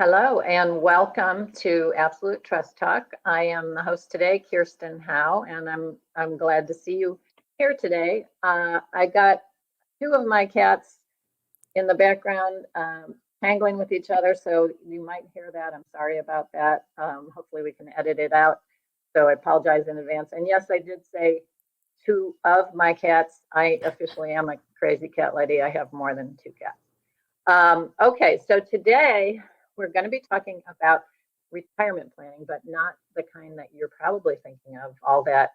Hello and welcome to Absolute Trust Talk. I am the host today, Kirsten Howe, and I'm glad to see you here today. I got two of my cats in the background tangling with each other, so you might hear that. I'm sorry about that. Hopefully we can edit it out. So I apologize in advance. And yes, I did say two of my cats. I officially am a crazy cat lady. I have more than two cats. Okay, so today we're going to be talking about retirement planning, but not the kind that you're probably thinking of, all that,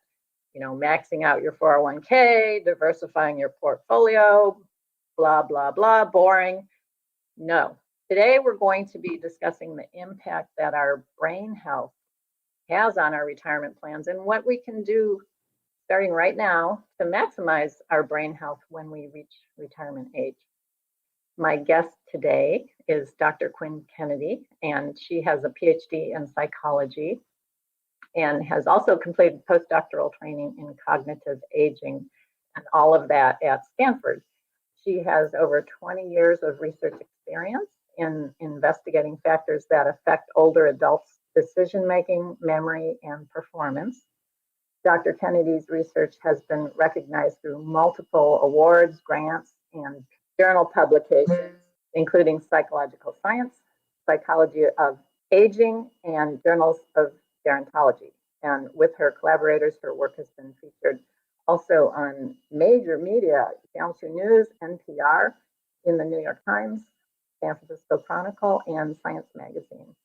maxing out your 401k, diversifying your portfolio, blah, blah, blah, boring. No. Today we're going to be discussing the impact that our brain health has on our retirement plans and what we can do starting right now to maximize our brain health when we reach retirement age. My guest today is Dr. Quinn Kennedy, and she has a PhD in psychology and has also completed postdoctoral training in cognitive aging and all of that at Stanford. She has over 20 years of research experience in investigating factors that affect older adults' decision-making, memory, and performance. Dr. Kennedy's research has been recognized through multiple awards, grants, and journal publications, including Psychological Science, Psychology of Aging, and Journals of Gerontology. And with her collaborators, her work has been featured also on major media, Channel 2 News, NPR, in the New York Times, San Francisco Chronicle, and Science Magazine.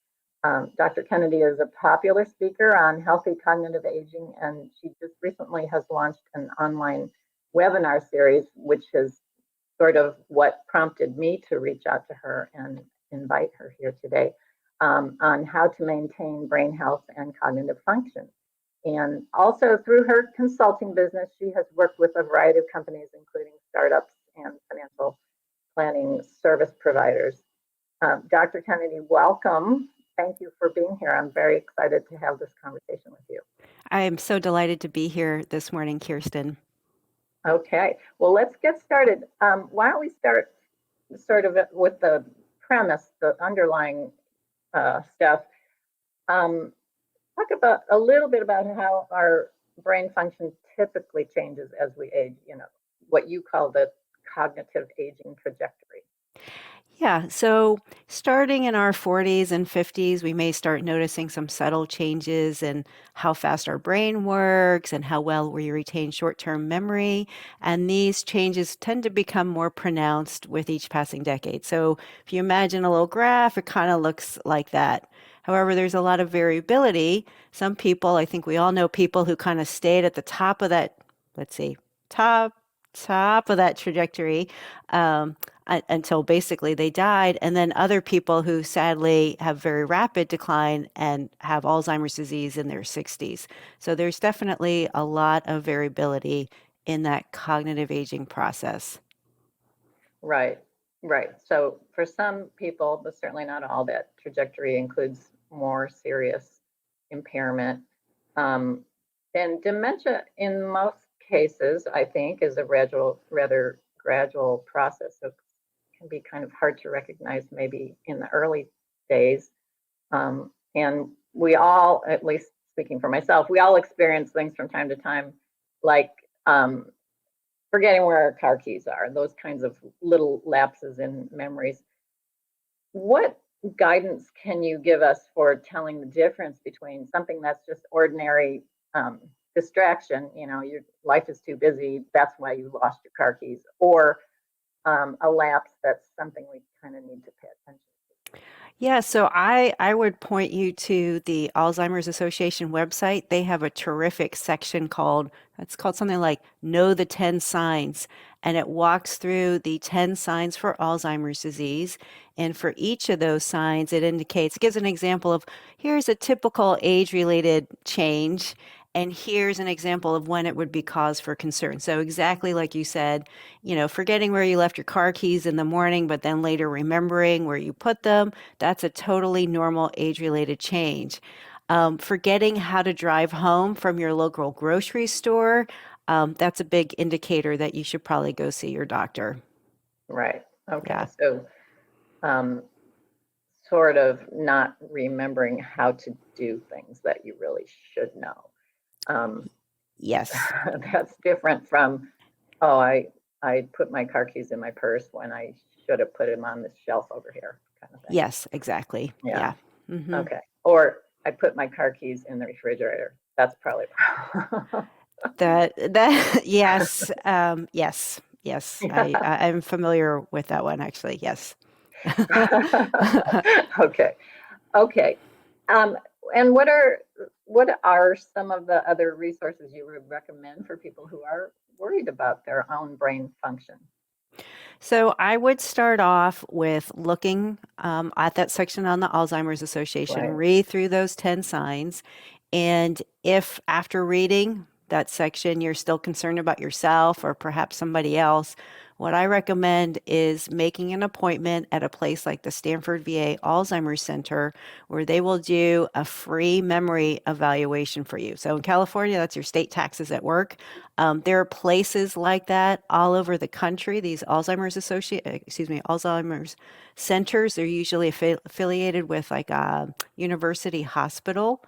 Dr. Kennedy is a popular speaker on healthy cognitive aging, and she just recently has launched an online webinar series, which is sort of what prompted me to reach out to her and invite her here today, on how to maintain brain health and cognitive function. And also through her consulting business, she has worked with a variety of companies, including startups and financial planning service providers. Dr. Kennedy, welcome. Thank you for being here. I'm very excited to have this conversation with you. I am so delighted to be here this morning, Kirsten. Okay, well, let's get started. Why don't we start sort of with the premise, the underlying stuff. Talk about a little bit about how our brain function typically changes as we age, what you call the cognitive aging trajectory. Yeah, so starting in our 40s and 50s, we may start noticing some subtle changes in how fast our brain works and how well we retain short-term memory. And these changes tend to become more pronounced with each passing decade. So if you imagine a little graph, it kind of looks like that. However, there's a lot of variability. Some people, I think we all know people who kind of stayed at the top of that, let's see, top of that trajectory until basically they died. And then other people who sadly have very rapid decline and have Alzheimer's disease in their 60s. So there's definitely a lot of variability in that cognitive aging process. Right, right. So for some people, but certainly not all, that trajectory includes more serious impairment. And dementia, in most cases, I think, is a rather gradual process. So it can be kind of hard to recognize maybe in the early days. And we all, at least speaking for myself, we all experience things from time to time, like forgetting where our car keys are, those kinds of little lapses in memories. What guidance can you give us for telling the difference between something that's just ordinary distraction, your life is too busy, that's why you lost your car keys, or a lapse that's something we kind of need to pay attention to? Yeah, so I would point you to the Alzheimer's Association website. They have a terrific section it's called something like Know the 10 Signs, and it walks through the 10 signs for Alzheimer's disease. And for each of those signs, it gives an example of here's a typical age-related change, and here's an example of when it would be cause for concern. So exactly like you said, forgetting where you left your car keys in the morning, but then later remembering where you put them, that's a totally normal age-related change. Forgetting how to drive home from your local grocery store, that's a big indicator that you should probably go see your doctor. Right. Okay. Yeah. So sort of not remembering how to do things that you really should know. Yes. That's different from, oh, I put my car keys in my purse when I should have put them on this shelf over here, kind of thing. Yes, exactly. Yeah. Yeah. Hmm. Okay. Or I put my car keys in the refrigerator. That's probably a problem. That yes, yes. Yeah. I'm familiar with that one actually. Yes. Okay. Okay. Um, and what are some of the other resources you would recommend for people who are worried about their own brain function? So I would start off with looking at that section on the Alzheimer's Association, Right. read through those 10 signs. And if after reading that section you're still concerned about yourself or perhaps somebody else, what I recommend is making an appointment at a place like the Stanford VA Alzheimer's Center where they will do a free memory evaluation for you. So in California, that's your state taxes at work. There are places like that all over the country. These Alzheimer's centers. They're usually affiliated with like a university hospital.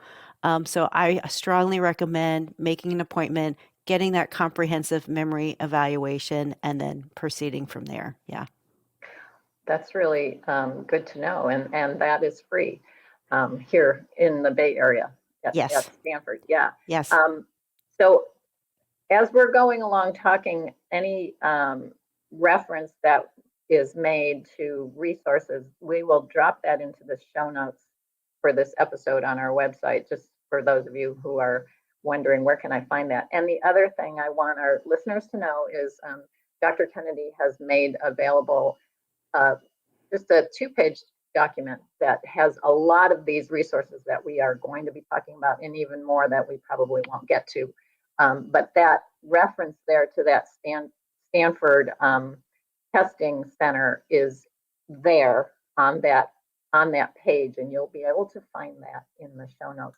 So I strongly recommend making an appointment, getting that comprehensive memory evaluation, and then proceeding from there. Yeah. That's really good to know, and that is free here in the Bay Area at Yes. Stanford. Yeah. Yes. So as we're going along talking, any reference that is made to resources, we will drop that into the show notes for this episode on our website, just for those of you who are wondering where can I find that. And the other thing I want our listeners to know is Dr. Kennedy has made available just a 2-page document that has a lot of these resources that we are going to be talking about, and even more that we probably won't get to. But that reference there to that Stanford testing center is there on that page, and you'll be able to find that in the show notes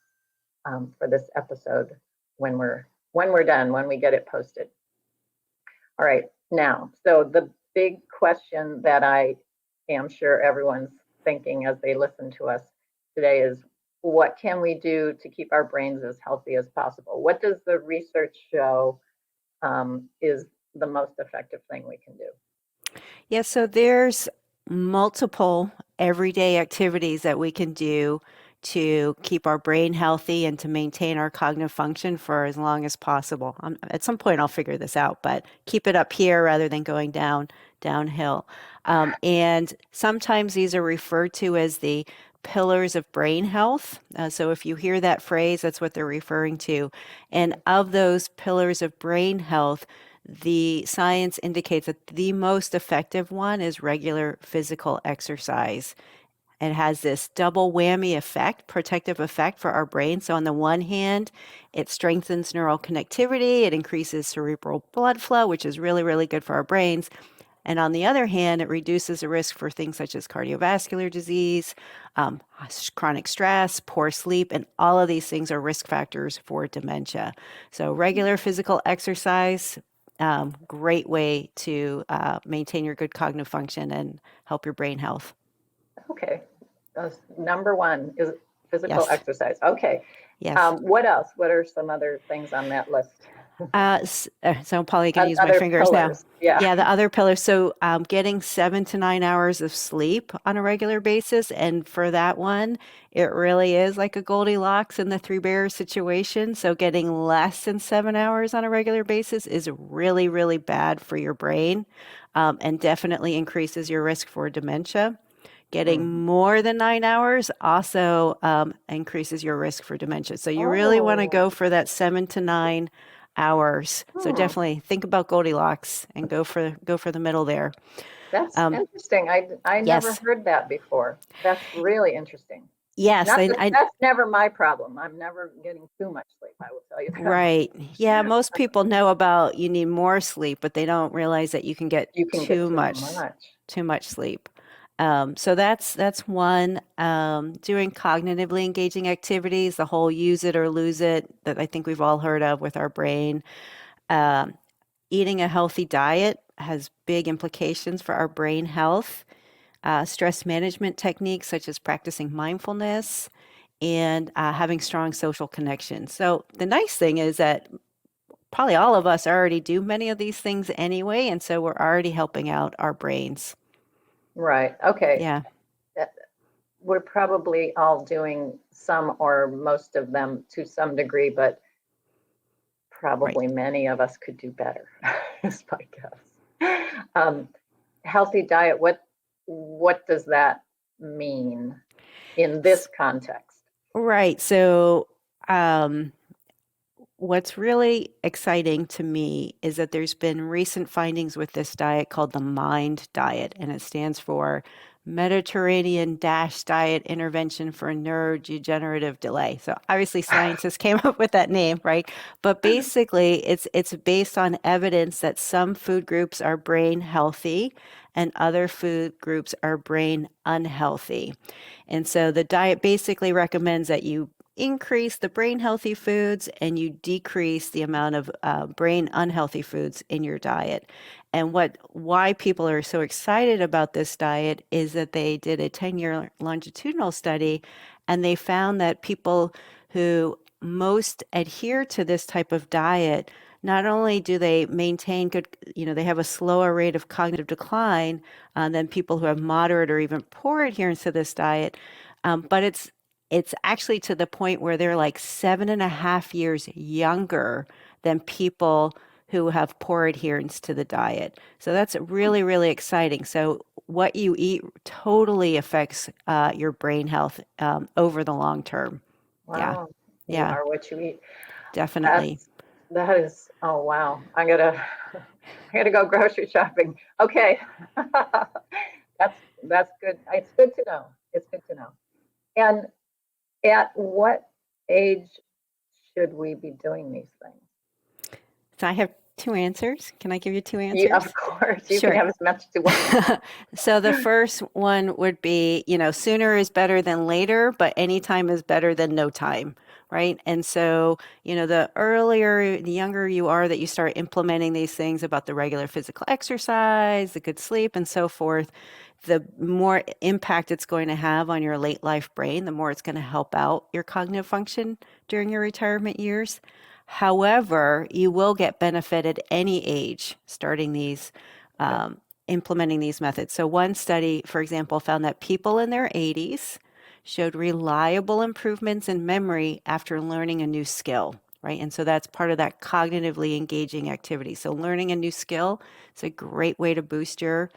for this episode when we're done, when we get it posted. All right, now, so the big question that I am sure everyone's thinking as they listen to us today is, what can we do to keep our brains as healthy as possible? What does the research show is the most effective thing we can do? Yeah, so there's multiple everyday activities that we can do to keep our brain healthy and to maintain our cognitive function for as long as possible. At some point, I'll figure this out, but keep it up here rather than going downhill. And sometimes these are referred to as the pillars of brain health. So if you hear that phrase, that's what they're referring to. And of those pillars of brain health, the science indicates that the most effective one is regular physical exercise. It has this double whammy effect, protective effect for our brain. So on the one hand, it strengthens neural connectivity, it increases cerebral blood flow, which is really, really good for our brains. And on the other hand, it reduces the risk for things such as cardiovascular disease, chronic stress, poor sleep, and all of these things are risk factors for dementia. So regular physical exercise, great way to maintain your good cognitive function and help your brain health. Okay, number one is physical Yes. exercise. Okay. Yes. What else? What are some other things on that list? So I'm probably going to use my Other fingers now. pillars. Yeah. Yeah, the other pillars. So getting 7 to 9 hours of sleep on a regular basis. And for that one, it really is like a Goldilocks and the Three Bears situation. So getting less than 7 hours on a regular basis is really, really bad for your brain and definitely increases your risk for dementia. Getting more than 9 hours also increases your risk for dementia. So you really want to go for that 7 to 9 hours. So definitely think about Goldilocks and go for the middle there. That's interesting. I never Yes. heard that before. That's really interesting. Yes, That's never my problem. I'm never getting too much sleep, I will tell you that. right. Yeah, most people know about you need more sleep, but they don't realize that you can get You can get too much sleep. So that's one. Doing cognitively engaging activities, the whole use it or lose it that I think we've all heard of with our brain. Eating a healthy diet has big implications for our brain health. stress management techniques such as practicing mindfulness, and having strong social connections. So the nice thing is that probably all of us already do many of these things anyway, and so we're already helping out our brains. Right. Okay. Yeah, We're probably all doing some or most of them to some degree, but right. probably many of us could do better, is my guess. Healthy diet, what does that mean in this context? Right. So, what's really exciting to me is that there's been recent findings with this diet called the MIND diet, and it stands for Mediterranean Dash Diet Intervention for Neurodegenerative Delay. So obviously scientists came up with that name, right? But basically it's based on evidence that some food groups are brain healthy and other food groups are brain unhealthy. And so the diet basically recommends that you increase the brain healthy foods and you decrease the amount of brain unhealthy foods in your diet. And why people are so excited about this diet is that they did a 10-year longitudinal study and they found that people who most adhere to this type of diet, not only do they maintain good, they have a slower rate of cognitive decline than people who have moderate or even poor adherence to this diet, but it's actually to the point where they're like 7.5 years younger than people who have poor adherence to the diet. So that's really, really exciting. So what you eat totally affects your brain health over the long term. Yeah, Wow, you yeah, are what you eat. definitely. That is, oh wow. I gotta go grocery shopping. Okay. That's good. It's good to know. It's good to know. And at what age should we be doing these things? So I have two answers. Can I give you two Of answers? course, you can Sure. have as much as you want. So the first one would be, sooner is better than later, but any time is better than no time, right? And so, the younger you are that you start implementing these things about the regular physical exercise, the good sleep, and so forth, the more impact it's going to have on your late life brain, the more it's going to help out your cognitive function during your retirement years. However, you will get benefit at any age starting these implementing these methods. So, one study, for example, found that people in their 80s showed reliable improvements in memory after learning a new skill, right? And so that's part of that cognitively engaging activity. So, learning a new skill is a great way to boost your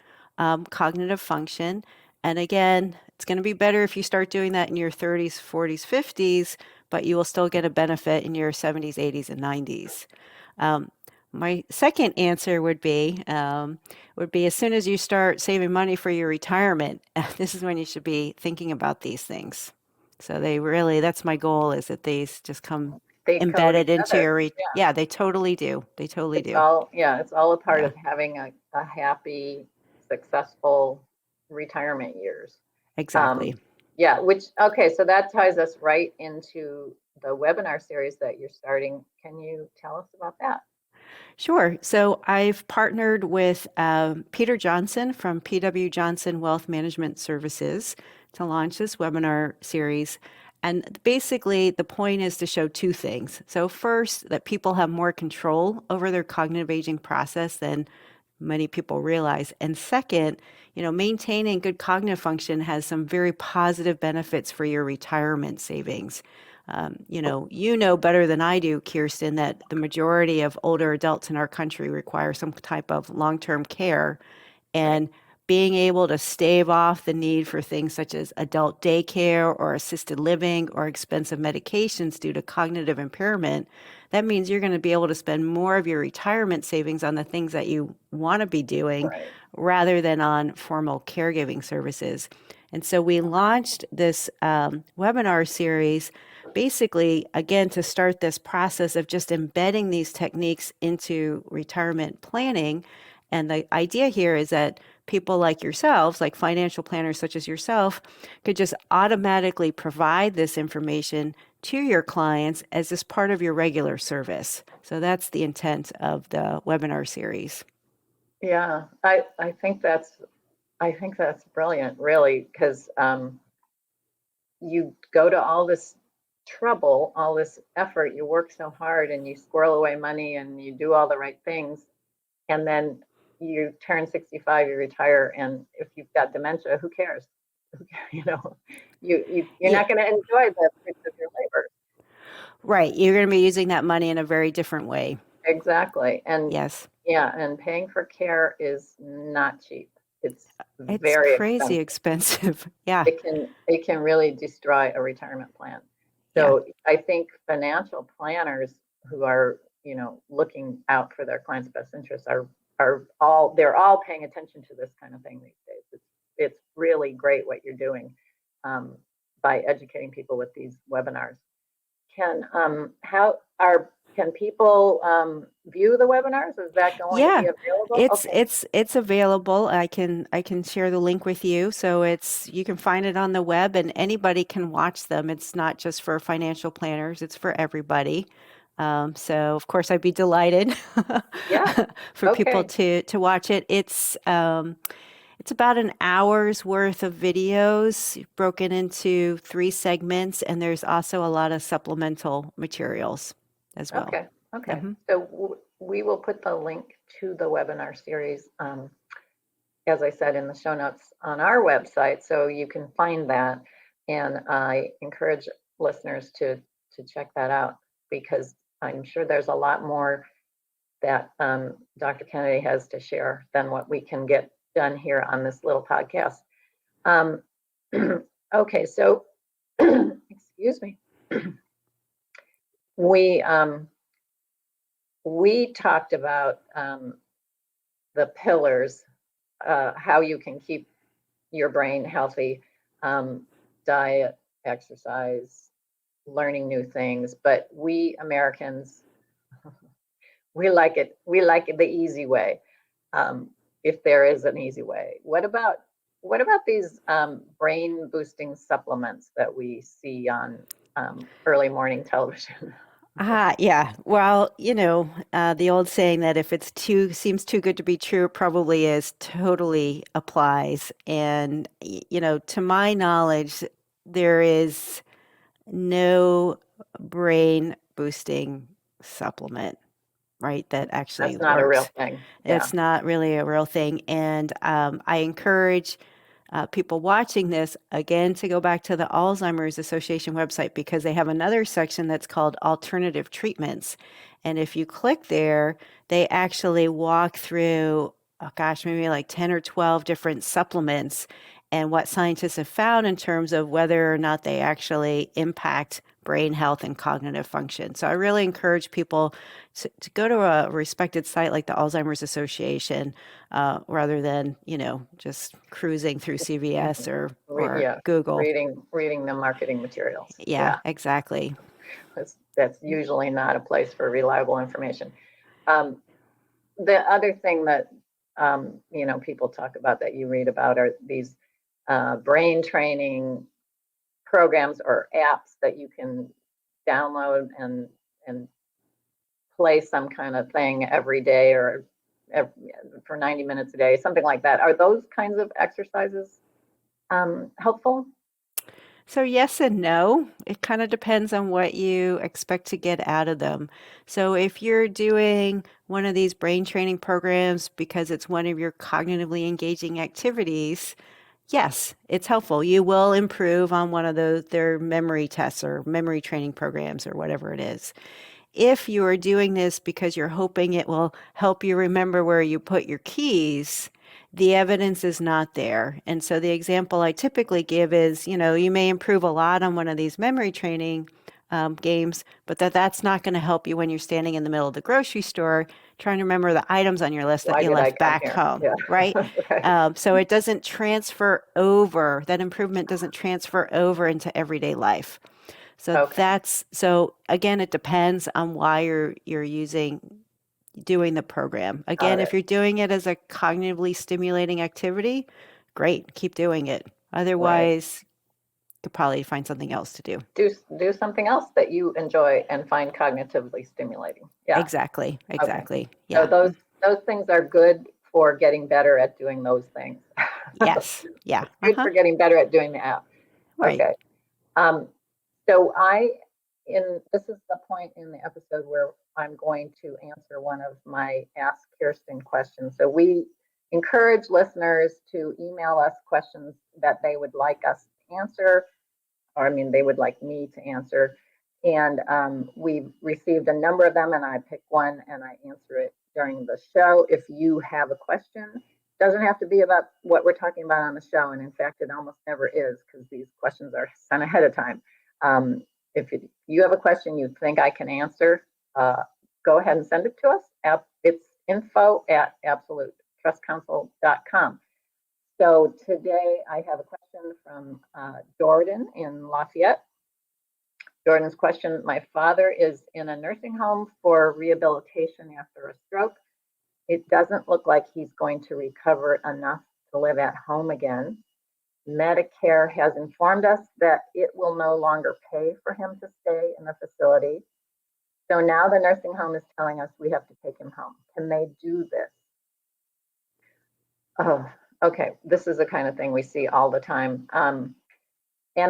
cognitive function. And again, it's going to be better if you start doing that in your 30s, 40s, 50s, but you will still get a benefit in your 70s, 80s, and 90s. My second answer would be as soon as you start saving money for your retirement, this is when you should be thinking about these things. So that's my goal, is that these just come They go embedded into together. yeah, they totally do. They totally do. It's all a part Yeah, of having a happy, successful retirement years. exactly. Um, okay, so that ties us right into the webinar series that you're starting. Can you tell us about that? Sure. So I've partnered with Peter Johnson from PW Johnson Wealth Management Services to launch this webinar series. And basically, the point is to show two things. So, first, that people have more control over their cognitive aging process than many people realize. And second, maintaining good cognitive function has some very positive benefits for your retirement savings. You know better than I do, Kirsten, that the majority of older adults in our country require some type of long-term care, Right. and being able to stave off the need for things such as adult daycare or assisted living or expensive medications due to cognitive impairment, that means you're going to be able to spend more of your retirement savings on the things that you want to be doing Right. rather than on formal caregiving services. And so we launched this webinar series basically, again, to start this process of just embedding these techniques into retirement planning. And the idea here is that people like yourselves, like financial planners such as yourself, could just automatically provide this information to your clients as this part of your regular service. So that's the intent of the webinar series. Yeah, I think I think that's brilliant, really, because you go to all this trouble, all this effort, you work so hard and you squirrel away money and you do all the right things, and then you turn 65, you retire, and if you've got dementia, who cares? You know, you're Yeah, not going to enjoy the fruits of your labor. right. You're going to be using that money in a very different way. Exactly. And Yes. yeah, and paying for care is not cheap. It's It's very crazy expensive. expensive. Yeah. It can really destroy a retirement plan. Yeah. So I think financial planners who are, looking out for their clients' best interests they're all paying attention to this kind of thing these days. It's really great what you're doing um, by educating people with these webinars. Can people view the webinars? Is that going to be Yeah. available? It's Okay. it's it's available. I can share the link with you. So you can find it on the web and anybody can watch them. It's not just for financial planners, it's for everybody. So of course I'd be delighted Yeah. for people Okay. to watch it. It's about an hour's worth of videos broken into 3 segments, and there's also a lot of supplemental materials as well. Okay. Okay. Hmm. So we will put the link to the webinar series, as I said, in the show notes on our website, so you can find that. And I encourage listeners to check that out, because I'm sure there's a lot more that Dr. Kennedy has to share than what we can get done here on this little podcast. Um, okay, so excuse me. We we talked about the pillars, how you can keep your brain healthy, diet, exercise, learning new things. But we Americans, we like it. We like it the easy way, if there is an easy way. What about these brain boosting supplements that we see on early morning television? Yeah. Well, the old saying that if it's seems too good to be true, it probably is, totally applies. And, to my knowledge, there is no brain boosting supplement, right, that actually That's not a real works. thing. Yeah. It's not really a real thing. And I encourage people watching this, again, to go back to the Alzheimer's Association website because they have another section that's called alternative treatments. And if you click there, they actually walk through, oh gosh, maybe like 10 or 12 different supplements and what scientists have found in terms of whether or not they actually impact brain health and cognitive function. So I really encourage people to go to a respected site like the Alzheimer's Association, rather than, just cruising through CVS or Yeah, Google. reading the marketing materials. Yeah, Yeah, exactly. that's usually not a place for reliable information. Um, the other thing that people talk about that you read about are these brain training programs or apps that you can download and play some kind of thing every day, or every, for 90 minutes a day, something like that. Are those kinds of exercises helpful? So yes and no. It kind of depends on what you expect to get out of them. So if you're doing one of these brain training programs because it's one of your cognitively engaging activities, yes, it's helpful. You will improve on one of their memory tests or memory training programs or whatever it is. If you are doing this because you're hoping it will help you remember where you put your keys, the evidence is not there. And so the example I typically give is, you may improve a lot on one of these memory training games, but that's not going to help you when you're standing in the middle of the grocery store trying to remember the items on your list that Why you did I left come back here? home, Yeah. right? Right. So it doesn't transfer over, that improvement doesn't transfer over into everyday life. Okay. So again, it depends on why you're doing the program. Got Again, if it. you're doing it as a cognitively stimulating activity, great, keep doing it. Right. Otherwise, you could probably find something else to do. Do something else that you enjoy and find cognitively stimulating. Yeah. Exactly, Okay. exactly. So Yeah. those things are good for getting better at doing those things. Yes. Yeah. Good for getting better at doing the app. Right. Okay. So this is the point in the episode where I'm going to answer one of my Ask Kirsten questions. So we encourage listeners to email us questions that they would like us to answer, or I mean, they would like me to answer. And we've received a number of them, and I pick one and I answer it during the show. If you have a question, it doesn't have to be about what we're talking about on the show. And in fact, it almost never is, because these questions are sent ahead of time. If you have a question you think I can answer, go ahead and send it to us. It's info@absolutetrustcouncil.com. So today I have a question from Jordan in Lafayette. Jordan's question: my father is in a nursing home for rehabilitation after a stroke. It doesn't look like he's going to recover enough to live at home again. Medicare has informed us that it will no longer pay for him to stay in the facility. So now the nursing home is telling us we have to take him home. Can they do this? Oh, okay. This is the kind of thing we see all the time. And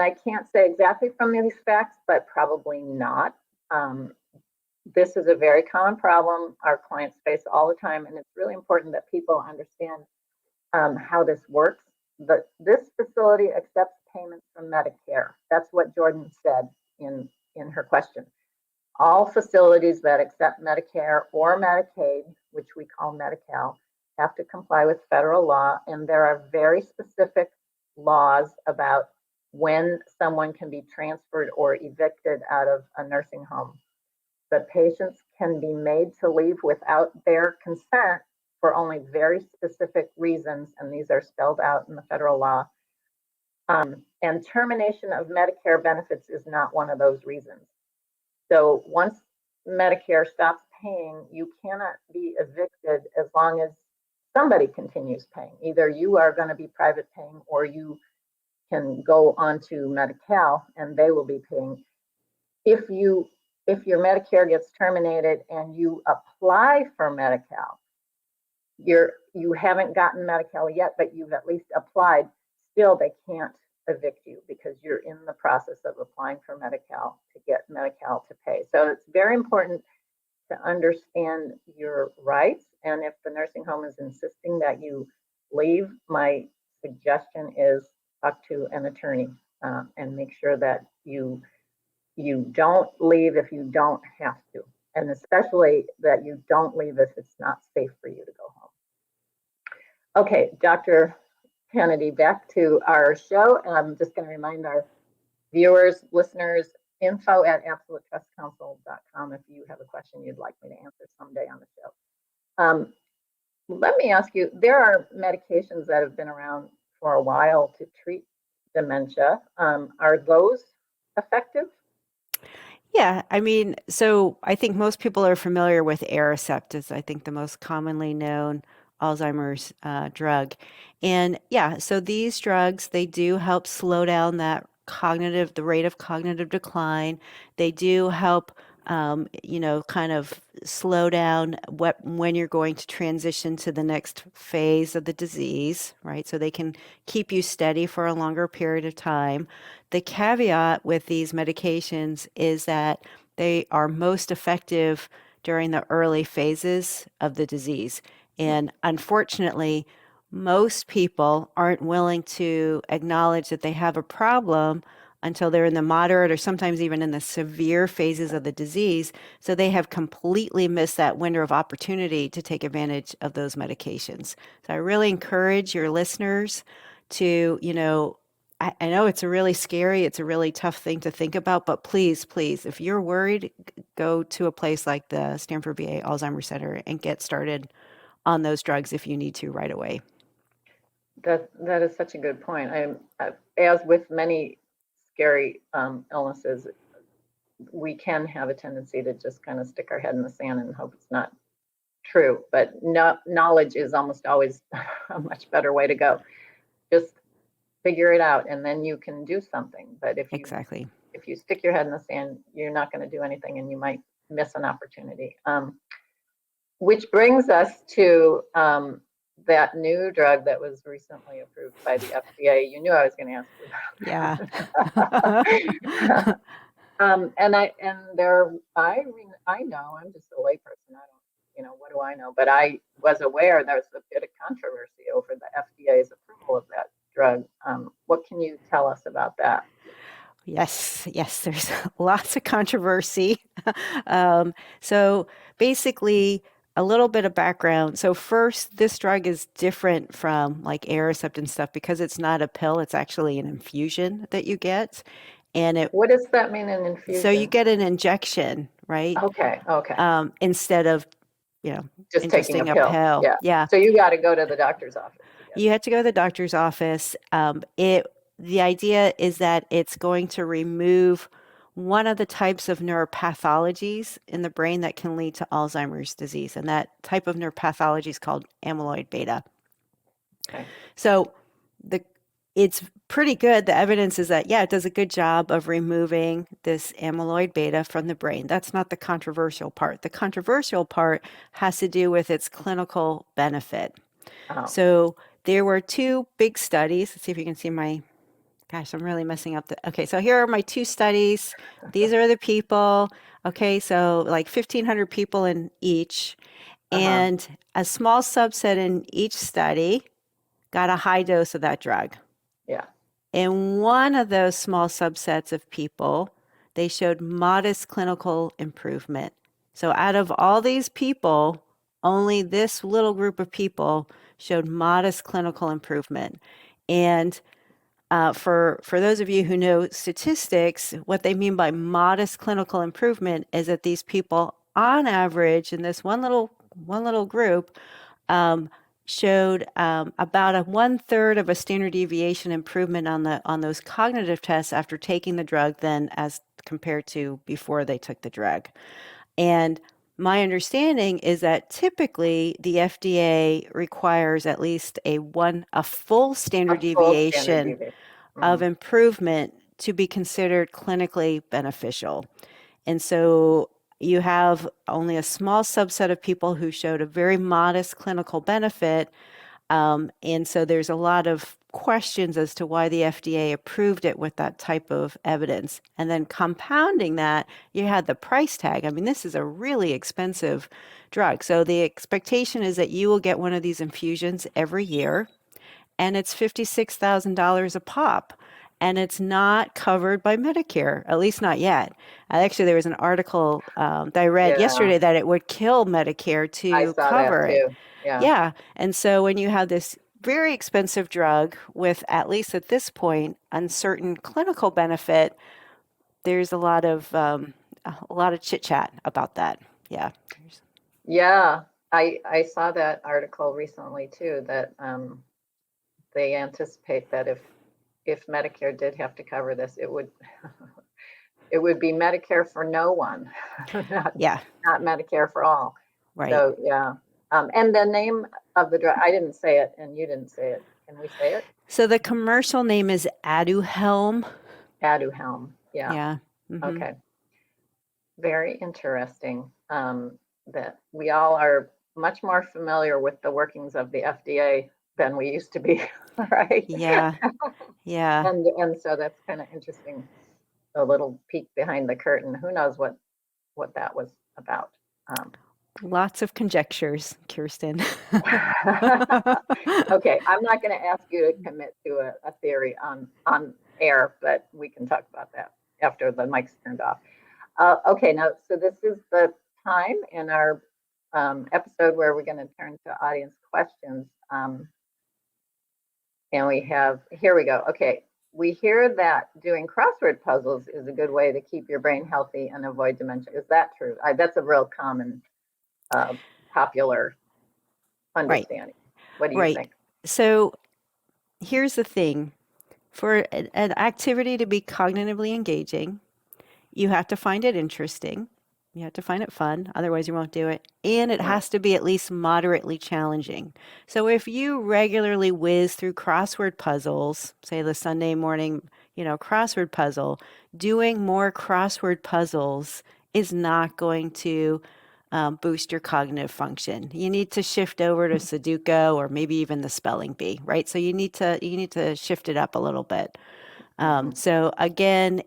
I can't say exactly from these facts, but probably not. This is a very common problem our clients face all the time, and it's really important that people understand how this works. But this facility accepts payments from Medicare. That's what Jordan said in her question. All facilities that accept Medicare or Medicaid, which we call Medi-Cal, have to comply with federal law, and there are very specific laws about when someone can be transferred or evicted out of a nursing home. The patients can be made to leave without their consent for only very specific reasons, and these are spelled out in the federal law. And termination of Medicare benefits is not one of those reasons. So once Medicare stops paying, you cannot be evicted as long as somebody continues paying. Either you are going to be private paying, or you can go on to Medi-Cal and they will be paying. If your Medicare gets terminated and you apply for Medi-Cal, you haven't gotten Medi-Cal yet, but you've at least applied, still they can't evict you because you're in the process of applying for Medi-Cal to get Medi-Cal to pay. So it's very important to understand your rights. And if the nursing home is insisting that you leave, my suggestion is talk to an attorney and make sure that you don't leave if you don't have to. And especially that you don't leave if it's not safe for you to go home. Okay, Dr. Kennedy, back to our show. I'm just going to remind our viewers, listeners, info@absolutetrustcouncil.com if you have a question you'd like me to answer someday on the show. Let me ask you, there are medications that have been around for a while to treat dementia. Are those effective? Yeah, I mean, so I think most people are familiar with Aricept as I think the most commonly known Alzheimer's drug. And yeah, so these drugs, they do help slow down the rate of cognitive decline. They do help, kind of slow down when you're going to transition to the next phase of the disease, right? So they can keep you steady for a longer period of time. The caveat with these medications is that they are most effective during the early phases of the disease. And unfortunately, most people aren't willing to acknowledge that they have a problem until they're in the moderate or sometimes even in the severe phases of the disease. So they have completely missed that window of opportunity to take advantage of those medications. So I really encourage your listeners to, I know it's a really tough thing to think about, but please, if you're worried, go to a place like the Stanford VA Alzheimer's Center and get started on those drugs if you need to right away. That is such a good point. As with many scary illnesses, we can have a tendency to just kind of stick our head in the sand and hope it's not true. But knowledge is almost always a much better way to go. Just figure it out, and then you can do something. But if you stick your head in the sand, you're not going to do anything, and you might miss an opportunity. Which brings us to that new drug that was recently approved by the FDA, you knew I was going to ask you Yeah. about. I know, I'm just a layperson. I don't, what do I know? But I was aware there's a bit of controversy over the FDA's approval of that drug. What can you tell us about that? Yes, yes, there's lots of controversy. So basically, a little bit of background. So first, this drug is different from like Aricept and stuff because it's not a pill, it's actually an infusion that you get. And it What does that mean in so you infusion? get an injection, right? Okay, okay. Instead of, you know, Just taking a ingesting a pill. pill. Yeah. Yeah. So you got to go to the doctor's office to get You have to go to the doctor's office. The idea is that it's going to remove one of the types of neuropathologies in the brain that can lead to Alzheimer's disease, and that type of neuropathology is called amyloid beta. Okay. So the it's pretty good. The evidence is that, yeah, it does a good job of removing this amyloid beta from the brain. That's not the controversial part. The controversial part has to do with its clinical benefit. Oh, So there were two big studies. Let's see if you can see my, gosh, I'm really messing up okay, so here are my two studies. These are the people. Okay, so like 1,500 people in each. uh-huh. And a small subset in each study got a high dose of that drug. Yeah. In one of those small subsets of people, they showed modest clinical improvement. So out of all these people, only this little group of people showed modest clinical improvement. And for those of you who know statistics, what they mean by modest clinical improvement is that these people, on average, in this one little group, um, showed about a 1/3 of a standard deviation improvement on those cognitive tests after taking the drug than as compared to before they took the drug. And my understanding is that typically the FDA requires at least a full A standard full standard deviation deviation. of Mhm. improvement to be considered clinically beneficial. And so you have only a small subset of people who showed a very modest clinical benefit. And so there's a lot of questions as to why the FDA approved it with that type of evidence. And then compounding that, you had the price tag. I mean, this is a really expensive drug. So the expectation is that you will get one of these infusions every year, and it's $56,000 a pop. And it's not covered by Medicare, at least not yet. Actually, there was an article that I read Yeah, yesterday that it would kill Medicare I to saw that cover it. too. Yeah. Yeah. And so when you have this very expensive drug with, at least at this point, uncertain clinical benefit, there's a lot of chit chat about that. Yeah. Yeah. I saw that article recently too, that they anticipate that if Medicare did have to cover this, it would it would be Medicare for no one, not Yeah. not Medicare for all. Right. So yeah. And the name of the drug, I didn't say it and you didn't say it. Can we say it? So the commercial name is Aduhelm. Aduhelm. Yeah. Yeah. Hmm. Okay. Very interesting. That we all are much more familiar with the workings of the FDA than we used to be, right? Yeah. Yeah. And so that's kind of interesting. A little peek behind the curtain. Who knows what that was about? Um, Lots of conjectures, Kirsten. okay, I'm not going to ask you to commit to a theory on air, but we can talk about that after the mic's turned off. Okay, now so this is the time in our episode where we're going to turn to audience questions. And we have, here we go. Okay, we hear that doing crossword puzzles is a good way to keep your brain healthy and avoid dementia. Is that true? That's a real common, popular Right. understanding. What do you Right. think? So here's the thing. For an activity to be cognitively engaging, you have to find it interesting. You have to find it fun, otherwise you won't do it. And it Right. has to be at least moderately challenging. So if you regularly whiz through crossword puzzles, say the Sunday morning, crossword puzzle, doing more crossword puzzles is not going to boost your cognitive function. You need to shift over to Sudoku or maybe even the spelling bee, right? So you need to shift it up a little bit. So again,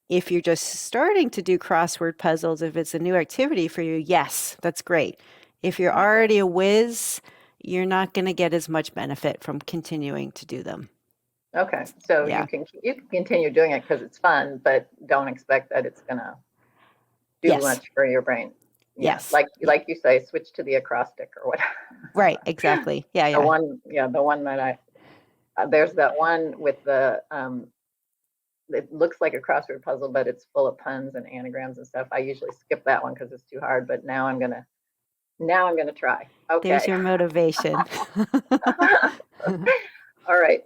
if you're just starting to do crossword puzzles, if it's a new activity for you, yes, that's great. If you're already a whiz, you're not going to get as much benefit from continuing to do them. Okay, so Yeah. you can continue doing it because it's fun, but don't expect that it's going to do Yes. much for your brain. Yeah. Yes. Like you say, switch to the acrostic or whatever. Right, exactly. Yeah, The one that there's that one with the it looks like a crossword puzzle, but it's full of puns and anagrams and stuff. I usually skip that one because it's too hard, but now I'm gonna try. Okay. There's your motivation. All right.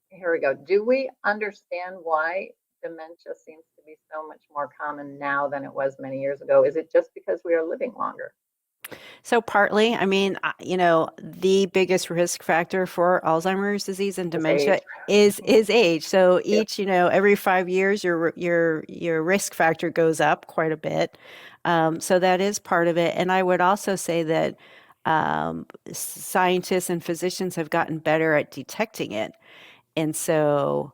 Here we go. Do we understand why dementia seems to be so much more common now than it was many years ago? Is it just because we are living longer? So partly, I mean, the biggest risk factor for Alzheimer's disease and dementia is age. So each, every 5 years, your risk factor goes up quite a bit. So that is part of it. And I would also say that scientists and physicians have gotten better at detecting it. And so,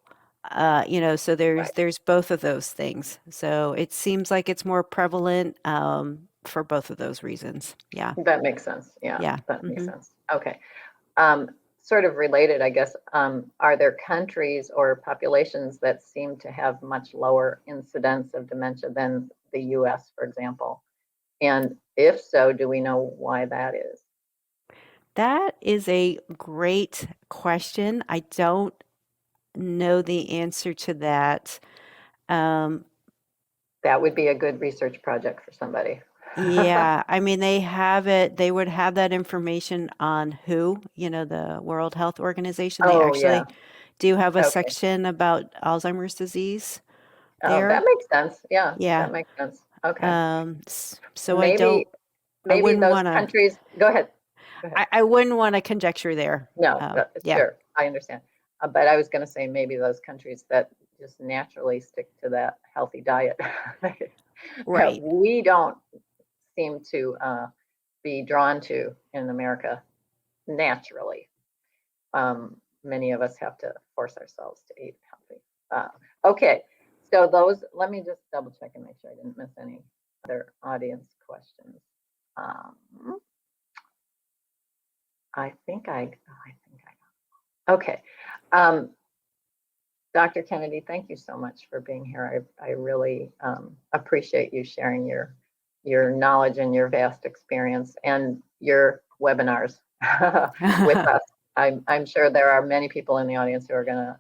so there's both of those things. So it seems like it's more prevalent for both of those reasons. Yeah. That makes sense. Yeah. Yeah. That makes sense. Okay. Sort of related, I guess, are there countries or populations that seem to have much lower incidence of dementia than the US, for example? And if so, do we know why that is? That is a great question. I don't know the answer to that. That would be a good research project for somebody. Yeah, I mean, they would have that information on WHO, the World Health Organization. They actually do have a section about Alzheimer's disease there. That makes sense. Yeah. Yeah. That makes sense. Okay. So maybe those countries, go ahead. I wouldn't want to conjecture there. No, sure. I understand. But I was going to say maybe those countries that just naturally stick to that healthy diet. Right. We don't seem to be drawn to in America naturally. Many of us have to force ourselves to eat healthy. Okay. So let me just double check and make sure I didn't miss any other audience questions. I think I got. Okay. Dr. Kennedy, thank you so much for being here. I really appreciate you sharing your knowledge and your vast experience and your webinars with us. I'm sure there are many people in the audience who are going to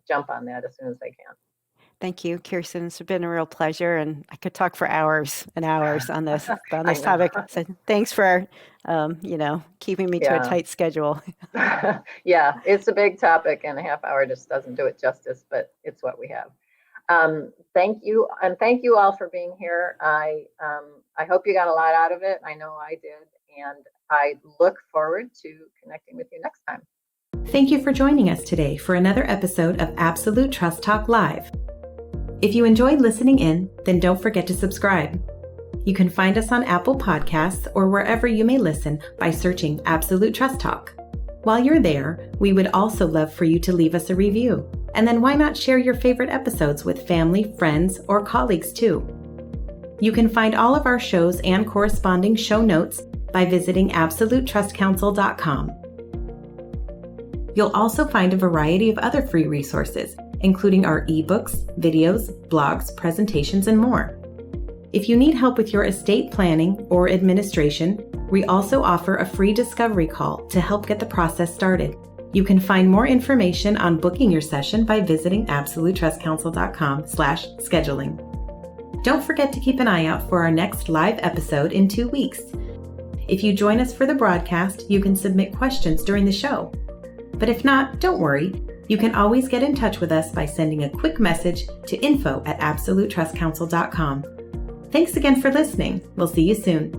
jump on that as soon as they can. Thank you, Kirsten. It's been a real pleasure, and I could talk for hours and hours on this topic. So thanks for, keeping me to a tight schedule. Yeah, it's a big topic, and a half hour just doesn't do it justice, but it's what we have. Thank you, and thank you all for being here. I hope you got a lot out of it. I know I did, and I look forward to connecting with you next time. Thank you for joining us today for another episode of Absolute Trust Talk Live. If you enjoyed listening in, then don't forget to subscribe. You can find us on Apple Podcasts or wherever you may listen by searching Absolute Trust Talk. While you're there, we would also love for you to leave us a review. And then why not share your favorite episodes with family, friends, or colleagues too? You can find all of our shows and corresponding show notes by visiting absolutetrustcouncil.com. You'll also find a variety of other free resources, including our ebooks, videos, blogs, presentations, and more. If you need help with your estate planning or administration, we also offer a free discovery call to help get the process started. You can find more information on booking your session by visiting absolutetrustcouncil.com/scheduling. Don't forget to keep an eye out for our next live episode in 2 weeks. If you join us for the broadcast, you can submit questions during the show. But if not, don't worry. You can always get in touch with us by sending a quick message to info@absolutetrustcouncil.com. Thanks again for listening. We'll see you soon.